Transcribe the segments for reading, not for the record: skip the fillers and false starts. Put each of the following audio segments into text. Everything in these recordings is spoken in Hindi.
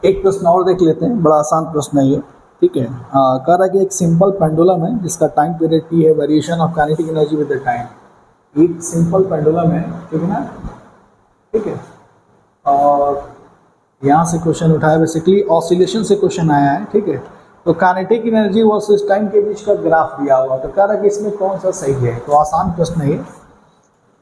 एक प्रश्न और देख लेते हैं, बड़ा आसान प्रश्न है ये, ठीक है। कह रहा है कि एक सिंपल पेंडुलम है जिसका टाइम पीरियड टी है, variation of kinetic energy with the time. एक सिंपल पेंडुलम है, ठीक है ना, ठीक है। और यहाँ से क्वेश्चन उठाया, बेसिकली ऑसिलेशन से क्वेश्चन आया है, ठीक है। तो काइनेटिक एनर्जी वर्सेस टाइम के बीच का ग्राफ दिया हुआ, तो कह रहा है कि इसमें कौन सा सही है। तो आसान प्रश्न है ये।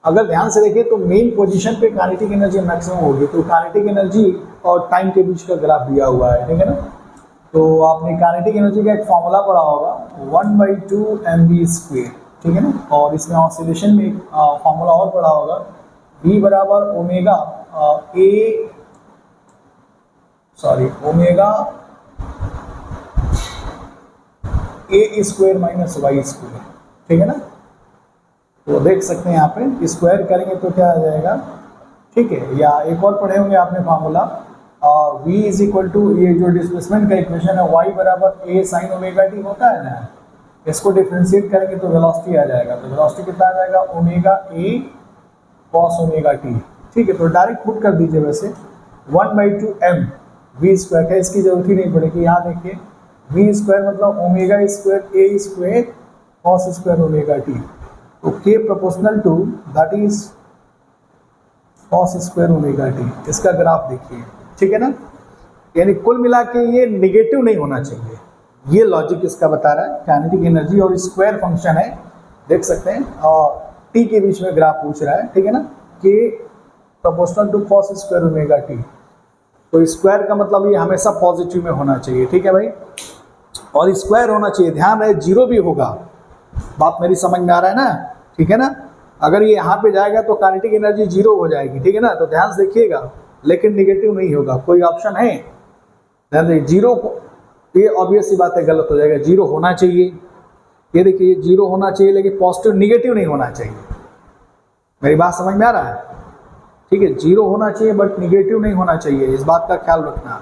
अगर ध्यान से देखिए तो मेन पोजीशन पे काइनेटिक एनर्जी मैक्सिमम होगी, तो काइनेटिक एनर्जी और टाइम के बीच का ग्राफ दिया हुआ है, ठीक है ना। तो आपने काइनेटिक एनर्जी का एक फॉर्मूला पढ़ा होगा 1/2 mv², ठीक है ना। और इसमें ऑसिलेशन में एक फॉर्मूला और पढ़ा होगा, v बराबर ओमेगा a² माइनस y², ठीक है ना। तो देख सकते हैं यहाँ पे स्क्वायर करेंगे तो क्या आ जाएगा, ठीक है। या एक और पढ़े होंगे आपने formula v is equal to, ये जो डिस्प्लेसमेंट का इक्वेशन है y बराबर a sin ओमेगा t होता है ना, इसको डिफ्रेंशिएट करेंगे तो वेलोसिटी आ जाएगा। तो वेलोसिटी कितना आ जाएगा, omega a cos omega t, ठीक है। तो डायरेक्ट पुट कर दीजिए, वैसे 1/2 m v² है, इसकी जरूरत ही नहीं पड़ेगी। यहाँ देखिए v² मतलब omega a² cos² omega t, तो k proportional to that is cos² omega t। इसका ग्राफ देखिए, ठीक है ना। यानी कुल मिला के ये निगेटिव नहीं होना चाहिए, ये लॉजिक इसका बता रहा है। काइनेटिक एनर्जी और स्क्वायर फंक्शन है, देख सकते हैं, और t के बीच में ग्राफ पूछ रहा है, ठीक है ना। k proportional to cos² omega t, तो स्क्वायर का मतलब ये हमेशा पॉजिटिव में होना चाहिए, ठीक है भाई। और स्क्वायर होना चाहिए, ध्यान रहे जीरो भी होगा, बात मेरी समझ में आ रहा है ना, ठीक है ना। अगर ये यहाँ पे जाएगा तो काइनेटिक एनर्जी जीरो हो जाएगी, ठीक है ना। तो ध्यान से देखिएगा, लेकिन निगेटिव नहीं होगा। कोई ऑप्शन है ध्यान देखिए, जीरो, ये ऑब्वियस सी बात है, गलत हो जाएगा। जीरो होना चाहिए, ये देखिए जीरो होना चाहिए, लेकिन पॉजिटिव निगेटिव नहीं होना चाहिए। मेरी बात समझ में आ रहा है, ठीक है। जीरो होना चाहिए बट निगेटिव नहीं होना चाहिए, इस बात का ख्याल रखना,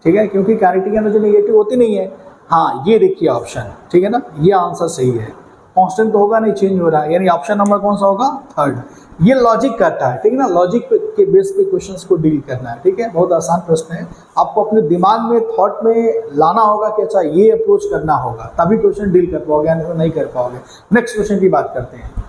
ठीक है। क्योंकि काइनेटिक एनर्जी निगेटिव होती नहीं है। हाँ, ये देखिए ऑप्शन, ठीक है ना, ये आंसर सही है। कांस्टेंट तो होगा नहीं, चेंज हो रहा है, यानी ऑप्शन नंबर कौन सा होगा, थर्ड। ये लॉजिक करता है, ठीक है ना। लॉजिक के बेस पे क्वेश्चंस को डील करना है, ठीक है। बहुत आसान प्रश्न है, आपको अपने दिमाग में, थॉट में लाना होगा कि अच्छा ये अप्रोच करना होगा, तभी क्वेश्चन डील कर पाओगे, नहीं कर पाओगे। नेक्स्ट क्वेश्चन की बात करते हैं।